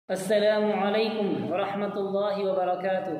السلام علیکم ورحمۃ اللہ وبرکاتہ۔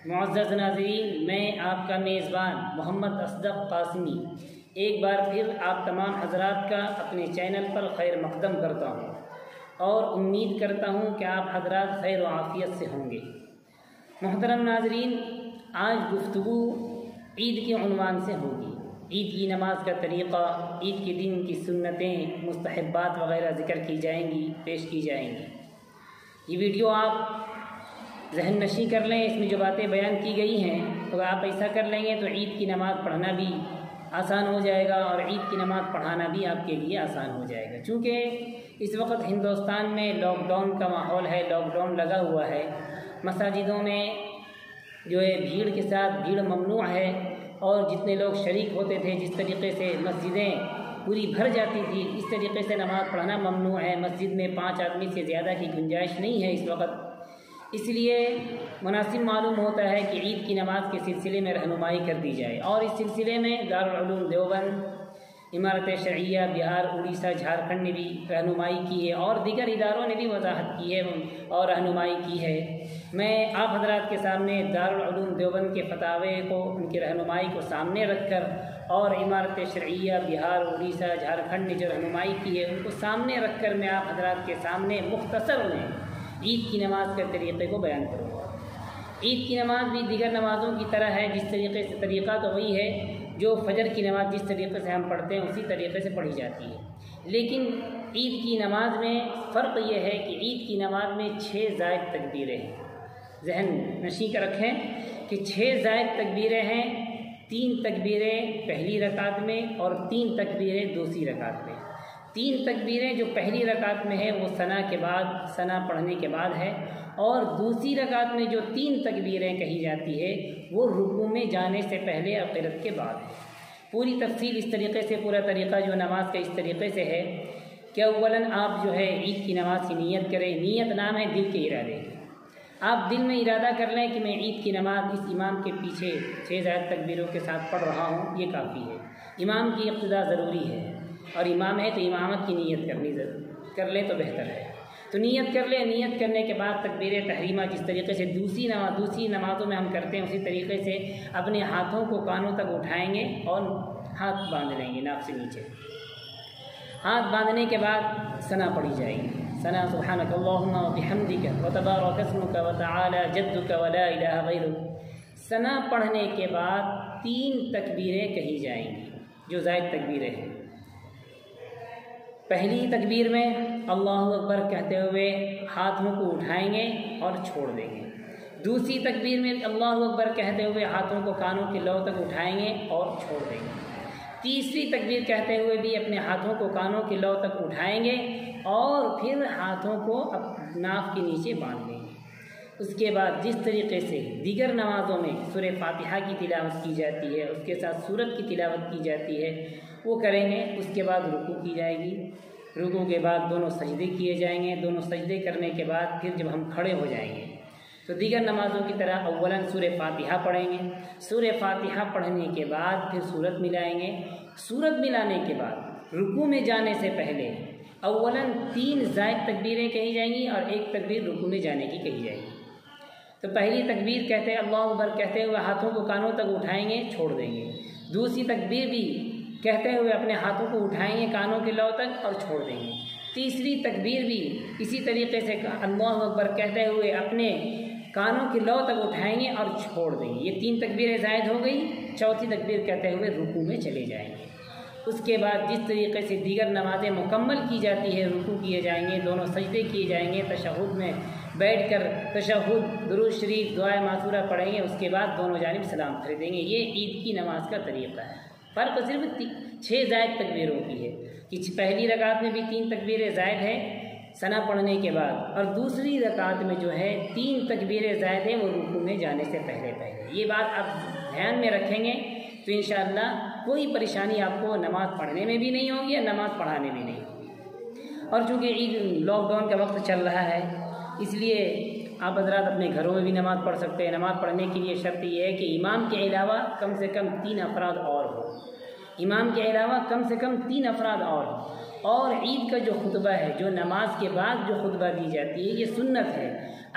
معزز ناظرین، میں آپ کا میزبان محمد اصدق قاسمی ایک بار پھر آپ تمام حضرات کا اپنے چینل پر خیر مقدم کرتا ہوں اور امید کرتا ہوں کہ آپ حضرات خیر و عافیت سے ہوں گے۔ محترم ناظرین، آج گفتگو عید کے عنوان سے ہوگی۔ عید کی نماز کا طریقہ، عید کے دن کی سنتیں، مستحبات وغیرہ ذکر کی جائیں گی، پیش کی جائیں گی۔ یہ ویڈیو آپ ذہن نشی کر لیں، اس میں جو باتیں بیان کی گئی ہیں تو آپ ایسا کر لیں گے تو عید کی نماز پڑھنا بھی آسان ہو جائے گا اور عید کی نماز پڑھانا بھی آپ کے لیے آسان ہو جائے گا۔ چونکہ اس وقت ہندوستان میں لاک ڈاؤن کا ماحول ہے، لاک ڈاؤن لگا ہوا ہے، مساجدوں میں جو ہے بھیڑ کے ساتھ بھیڑ ممنوع ہے، اور جتنے لوگ شریک ہوتے تھے، جس طریقے سے مسجدیں پوری بھر جاتی تھی، اس طریقے سے نماز پڑھنا ممنوع ہے۔ مسجد میں 5 آدمی سے زیادہ کی گنجائش نہیں ہے اس وقت، اس لیے مناسب معلوم ہوتا ہے کہ عید کی نماز کے سلسلے میں رہنمائی کر دی جائے، اور اس سلسلے میں دارالعلوم دیوبند، امارت شرعیہ بہار، اڑیسہ، جھارکھنڈ نے بھی رہنمائی کی ہے، اور دیگر اداروں نے بھی وضاحت کی ہے اور رہنمائی کی ہے۔ میں آپ حضرات کے سامنے دارالعلوم دیوبند کے فتاوے کو، ان کی رہنمائی کو سامنے رکھ کر، اور امارت شرعیہ بہار، اڑیسہ، جھارکھنڈ نے جو رہنمائی کی ہے ان کو سامنے رکھ کر میں آپ حضرات کے سامنے مختصر میں عید کی نماز کے طریقے کو بیان کروں گا۔ عید کی نماز بھی دیگر نمازوں کی طرح ہے، جس طریقے سے طریقہ تو وہی ہے جو فجر کی نماز جس طریقے سے ہم پڑھتے ہیں اسی طریقے سے پڑھی جاتی ہے، لیکن عید کی نماز میں فرق یہ ہے کہ عید کی نماز میں 6 زائد تکبیریں ہیں۔ ذہن نشین کر رکھیں کہ 6 زائد تکبیریں ہیں، 3 تکبیریں پہلی رکعت میں اور 3 تکبیریں دوسری رکعت میں۔ 3 تکبیریں جو پہلی رکعت میں ہے وہ ثنا کے بعد، ثنا پڑھنے کے بعد ہے، اور دوسری رکعت میں جو 3 تکبیریں کہی جاتی ہے وہ رکوع میں جانے سے پہلے اور قرات کے بعد ہے۔ پوری تفصیل اس طریقے سے، پورا طریقہ جو نماز کا اس طریقے سے ہے کہ اولاً آپ جو ہے عید کی نماز کی نیت کریں۔ نیت نام ہے دل کے ارادے کی۔ آپ دل میں ارادہ کر لیں کہ میں عید کی نماز اس امام کے پیچھے 6 زائد تکبیروں کے ساتھ پڑھ رہا ہوں، یہ کافی ہے۔ امام کی اقتداء ضروری ہے، اور امام ہے تو امامت کی نیت کرنی کر لیں تو بہتر ہے۔ تو نیت کر لیں، نیت کرنے کے بعد تکبیر تحریمہ جس طریقے سے دوسری نمازوں میں ہم کرتے ہیں اسی طریقے سے اپنے ہاتھوں کو کانوں تک اٹھائیں گے اور ہاتھ باندھ لیں گے ناک سے نیچے۔ ہاتھ باندھنے کے بعد ثنا پڑھی جائے گی۔ ثنا سبحانک اللہم وبحمدک وتبارک اسمک وتعالی جدک ولا الہ غیرک۔ ثنا پڑھنے کے بعد 3 تکبیریں کہی جائیں گی جو زائد تکبیریں ہیں۔ پہلی تکبیر میں اللہ اکبر کہتے ہوئے ہاتھوں کو اٹھائیں گے اور چھوڑ دیں گے۔ دوسری تکبیر میں اللہ اکبر کہتے ہوئے ہاتھوں کو کانوں کے لو تک اٹھائیں گے اور چھوڑ دیں گے۔ تیسری تکبیر کہتے ہوئے بھی اپنے ہاتھوں کو کانوں کے لو تک اٹھائیں گے اور پھر ہاتھوں کو ناک کے نیچے باندھ لیں گے۔ اس کے بعد جس طریقے سے دیگر نمازوں میں سورہ فاتحہ کی تلاوت کی جاتی ہے، اس کے ساتھ سورت کی تلاوت کی جاتی ہے، وہ کریں گے۔ اس کے بعد رکوع کی جائے گی، رکوع کے بعد دونوں سجدے کیے جائیں گے۔ دونوں سجدے کرنے کے بعد پھر جب ہم کھڑے ہو جائیں گے تو دیگر نمازوں کی طرح اولاً سورہ فاتحہ پڑھیں گے۔ سورہ فاتحہ پڑھنے کے بعد پھر سورت ملائیں گے۔ سورت ملانے کے بعد رکوع میں جانے سے پہلے اولاً 3 زائد تکبیریں کہی جائیں گی اور 1 تکبیر رکوع میں جانے کی کہی جائے گی۔ تو پہلی تکبیر کہتے ہیں اللہ اکبر کہتے ہوئے ہاتھوں کو کانوں تک اٹھائیں گے، چھوڑ دیں گے۔ دوسری تکبیر بھی کہتے ہوئے اپنے ہاتھوں کو اٹھائیں گے کانوں کے لو تک اور چھوڑ دیں گے۔ تیسری تکبیر بھی اسی طریقے سے اللہ اکبر کہتے ہوئے اپنے کانوں کے لو تک اٹھائیں گے اور چھوڑ دیں گے۔ یہ 3 تکبیریں زائد ہو گئی۔ چوتھی تکبیر کہتے ہوئے رکوع میں چلے جائیں گے۔ اس کے بعد جس طریقے سے دیگر نمازیں مکمل کی جاتی ہے، رکوع کیے جائیں گے، دونوں سجدے کیے جائیں گے، تشہد میں بیٹھ کر تشہد، درود شریف، دعائے معثورہ پڑھیں گے، اس کے بعد دونوں جانب سلام خریدیں گے۔ یہ عید کی نماز کا طریقہ ہے۔ فرق صرف 6 زائد تکبیروں کی ہے کہ پہلی رکعت میں بھی 3 تکبیریں زائد ہیں ثنا پڑھنے کے بعد، اور دوسری رکعت میں جو ہے 3 تکبیریں زائد ہیں وہ رکوع میں جانے سے پہلے۔ یہ بات آپ دھیان میں رکھیں گے تو انشاءاللہ کوئی پریشانی آپ کو نماز پڑھنے میں بھی نہیں ہوگی اور نماز پڑھانے میں نہیں ہوگی۔ اور چونکہ عید لاک ڈاؤن کا وقت چل رہا ہے، اس لیے آپ حضرات اپنے گھروں میں بھی نماز پڑھ سکتے ہیں۔ نماز پڑھنے کے لیے شرط یہ ہے کہ امام کے علاوہ کم سے کم 3 افراد اور ہوں۔ امام کے علاوہ کم سے کم 3 افراد اور ہوں، اور عید کا جو خطبہ ہے، جو نماز کے بعد جو خطبہ دی جاتی ہے، یہ سنت ہے۔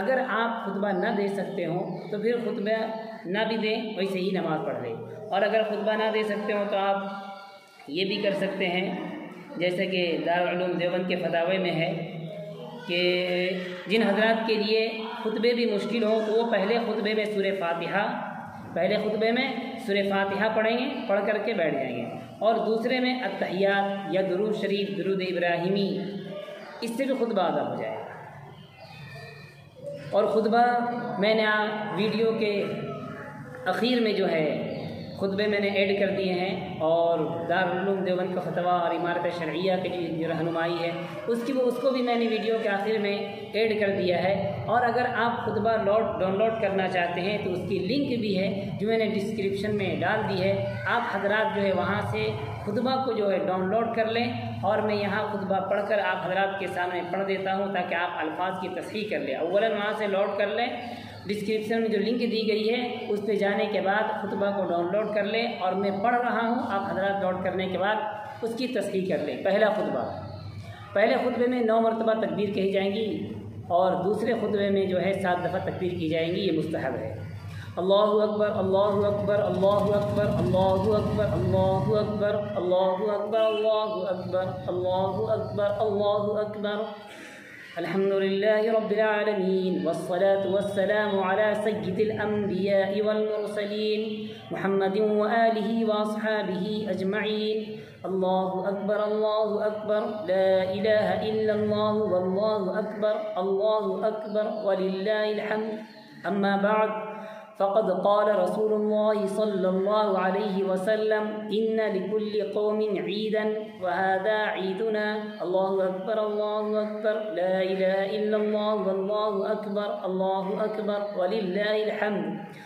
اگر آپ خطبہ نہ دے سکتے ہوں تو پھر خطبہ نہ بھی دیں، ویسے ہی نماز پڑھ لیں، اور اگر خطبہ نہ دے سکتے ہوں تو آپ یہ بھی کر سکتے ہیں، جیسے کہ دارالعلوم دیوبند کے فتاوی میں ہے کہ جن حضرات کے لیے خطبے بھی مشکل ہوں تو وہ پہلے خطبے میں سورہ فاتحہ پڑھیں گے، پڑھ کر کے بیٹھ جائیں گے، اور دوسرے میں التحیات یا درود شریف، درود ابراہیمی، اس سے بھی خطبہ ادا ہو جائے گا۔ اور خطبہ میں نے ویڈیو کے اخیر میں جو ہے خطبے میں نے ایڈ کر دیے ہیں، اور دارالعلوم دیوبند کا فتویٰ اور امارت شرعیہ کی جو رہنمائی ہے اس کو بھی میں نے ویڈیو کے آخر میں ایڈ کر دیا ہے۔ اور اگر آپ خطبہ ڈاؤن لوڈ کرنا چاہتے ہیں تو اس کی لنک بھی ہے جو میں نے ڈسکرپشن میں ڈال دی ہے، آپ حضرات جو ہے وہاں سے خطبہ کو جو ہے ڈاؤن لوڈ کر لیں، اور میں یہاں خطبہ پڑھ کر آپ حضرات کے سامنے پڑھ دیتا ہوں تاکہ آپ الفاظ کی تصحیح کر لیں۔ اولاً وہاں سے لوڈ کر لیں، ڈسکرپشن میں جو لنک دی گئی ہے اس پہ جانے کے بعد خطبہ کو ڈاؤن لوڈ کر لیں، اور میں پڑھ رہا ہوں، آپ حضرات لوڈ کرنے کے بعد اس کی تصحیح کر لیں۔ پہلے خطبے میں 9 مرتبہ تکبیر کہی جائیں گی، اور دوسرے خطبے میں جو ہے 7 دفعہ تکبیر کی جائیں گی، یہ مستحب ہے۔ اللہ اکبر، اللہ اکبر، اللہ اکبر، اللہ اکبر، اللہ اکبر، اللہ اکبر، اللہ اکبر، اللہ اکبر، اللہ اکبر، الحمد لله رب العالمين، والصلاة والسلام على سيد الأنبياء والمرسلين محمد وآله وأصحابه أجمعين، الله أكبر، الله أكبر، لا إله إلا الله، والله أكبر، الله أكبر، ولله الحمد۔ أما بعد، فقد قال رسول الله صلى الله عليه وسلم: إن لكل قوم عيدا وهذا عيدنا، الله أكبر، الله أكبر، لا إله إلا الله، والله أكبر، الله أكبر، ولله الحمد۔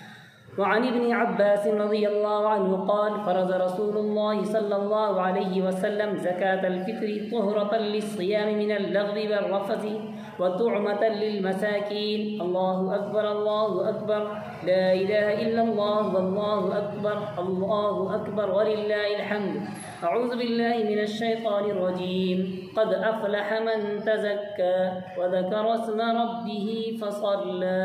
وعن ابن عباس رضي الله عنه قال: فرض رسول الله صلى الله عليه وسلم زكاة الفطر طهرة للصيام من اللغو والرفث وطعمة للمساكين، الله أكبر، الله أكبر، لا إله إلا الله، والله أكبر، الله أكبر، ولله الحمد۔ أعوذ بالله من الشيطان الرجيم، قد أفلح من تزكى وذكر اسم ربه فصلى۔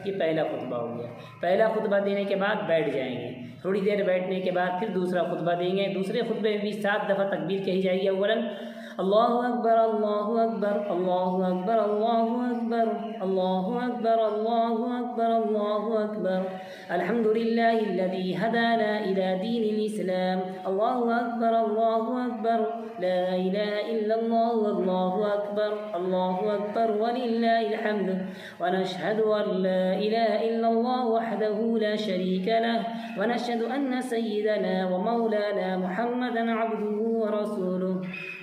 یہ پہلا خطبہ ہو گیا۔ پہلا خطبہ دینے کے بعد بیٹھ جائیں گے، تھوڑی دیر بیٹھنے کے بعد پھر دوسرا خطبہ دیں گے۔ دوسرے خطبے میں بھی 7 دفعہ تکبیر کہی جائے گی۔ اولاً اللہ اکبر، اللہ اکبر، اللہ اکبر، اللہ اکبر، اللہ اکبر، اللہ اکبر، اللہ اکبر، الحمد للہ الذی ہدانا الی دین الاسلام، اللہ اکبر، اللہ اکبر، لا الہ الا اللہ، واللہ اکبر، اللہ اکبر، وللہ الحمد، ونشہد ان لا الہ الا اللہ وحدہ لا شریک لہ، ونشہد ان سیدنا ومولانا محمدا عبدہ ورسولہ،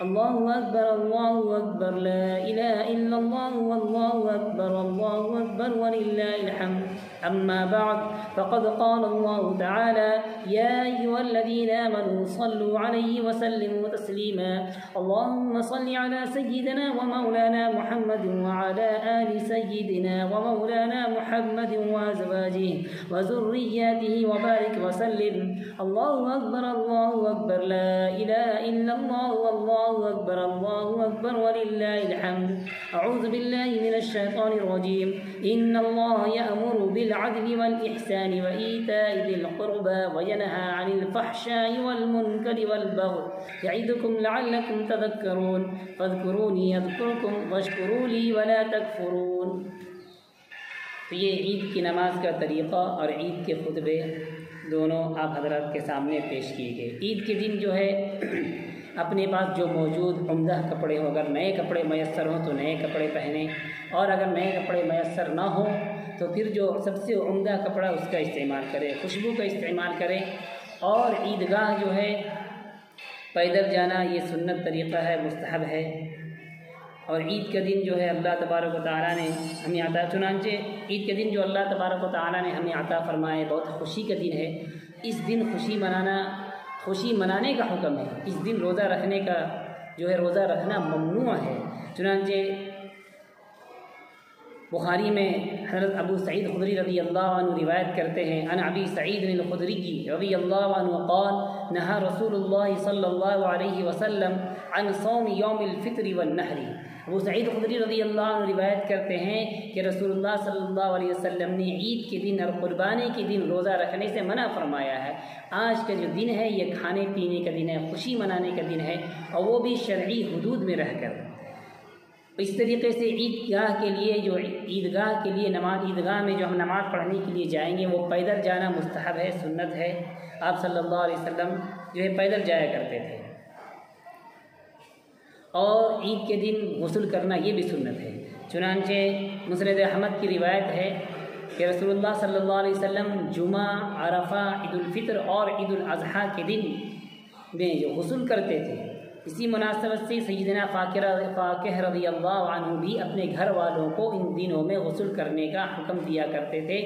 اللہ اکبر، اللہ اکبر، لا الہ الا اللہ، واللہ اکبر، اللہ اکبر، وللہ الحمد۔ اما بعد، فقد قال الله تعالى: يا ايها الذين امنوا صلوا عليه وسلموا تسليما، اللهم صل على سيدنا ومولانا محمد وعلى آل سيدنا ومولانا محمد وازواجه وذرياته وبارك وسلم، الله اكبر، الله اكبر، لا اله الا الله، والله اكبر، الله اكبر، ولله الحمد۔ اعوذ بالله من الشيطان الرجيم، ان الله يأمر بالعدل والإحسان وإيتاء ذي القربى وينهى عن الفحشاء والمنكر والبغي يعظكم لعلكم تذكرون، فاذكروني أذكركم واشكروا لي ولا تكفرون۔ تو یہ عید کی نماز کا طریقہ اور عید کے خطبے دونوں آپ حضرات کے سامنے پیش کیے گئے۔ عید کے دن جو ہے اپنے پاس جو موجود عمدہ کپڑے ہوں، اگر نئے کپڑے میسر ہوں تو نئے کپڑے پہنیں، اور اگر نئے کپڑے میسر نہ ہوں تو پھر جو سب سے عمدہ کپڑا اس کا استعمال کریں، خوشبو کا استعمال کریں۔ اور عیدگاہ جو ہے پیدل جانا یہ سنت طریقہ ہے، مستحب ہے۔ اور عید کا دن جو ہے اللہ تبارک و تعالیٰ نے ہمیں عطا، چنانچہ عید کے دن جو اللہ تبارک و تعالیٰ نے ہمیں عطا فرمائے بہت خوشی کا دن ہے۔ اس دن خوشی منانے کا حکم ہے۔ اس دن روزہ رکھنے کا جو ہے روزہ رکھنا ممنوع ہے، چنانچہ بخاری میں حضرت ابو سعید خدری رضی اللہ عنہ روایت کرتے ہیں، عن ابی سعید الخدری رضی اللہ عنہ قال نہا رسول اللہ صلی اللہ علیہ وسلم عن صوم یوم الفطر والنحر۔ ابو سعید خدری رضی اللہ عنہ روایت کرتے ہیں کہ رسول اللہ صلی اللہ علیہ وسلم نے عید کے دن اور قربانی کے دن روزہ رکھنے سے منع فرمایا ہے۔ آج کا جو دن ہے یہ کھانے پینے کا دن ہے، خوشی منانے کا دن ہے، اور وہ بھی شرعی حدود میں رہ کر۔ اس طریقے سے عیدگاہ کے لیے عیدگاہ کے لیے عیدگاہ میں جو ہم نماز پڑھنے کے لیے جائیں گے وہ پیدل جانا مستحب ہے، سنت ہے۔ آپ صلی اللہ علیہ وسلم جو ہے پیدل جایا کرتے تھے، اور عید کے دن غسل کرنا یہ بھی سنت ہے۔ چنانچہ مسند احمد کی روایت ہے کہ رسول اللہ صلی اللہ علیہ وسلم جمعہ، عرفہ، عید الفطر اور عید الاضحیٰ کے دن میں جو غسل کرتے تھے۔ اسی مناسبت سے سیدنا فاقہ رضی اللہ عنہ بھی اپنے گھر والوں کو ان دنوں میں غسل کرنے کا حکم دیا کرتے تھے۔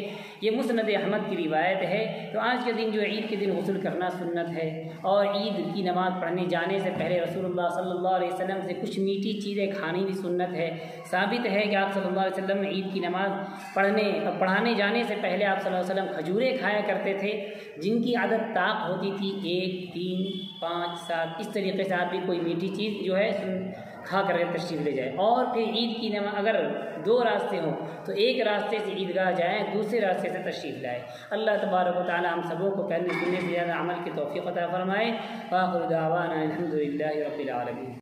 یہ مسند احمد کی روایت ہے۔ تو آج کے دن جو عید کے دن غسل کرنا سنت ہے، اور عید کی نماز پڑھنے جانے سے پہلے رسول اللہ صلی اللہ علیہ وسلم سے کچھ میٹھی چیزیں کھانی بھی سنت ہے۔ ثابت ہے کہ آپ صلی اللہ علیہ وسلم عید کی نماز پڑھانے جانے سے پہلے آپ صلی اللہ علیہ وسلم کھجوریں کھایا کرتے تھے، جن کی عادت طاق ہوتی تھی 1، 3، 5، 7، اس طریقے سے آپ بھی کوئی میٹھی چیز جو ہے کھا کر کے تشریف لے جائے۔ اور پھر عید کی نماز اگر 2 راستے ہوں تو ایک راستے سے عیدگاہ جائیں، دوسرے راستے سے تشریف لائیں۔ اللہ تبارک و تعالی ہم سبوں کو کہنے سننے سے زیادہ عمل کی توفیق عطا فرمائے۔ وآخر دعوانا الحمد للہ رب العالمین۔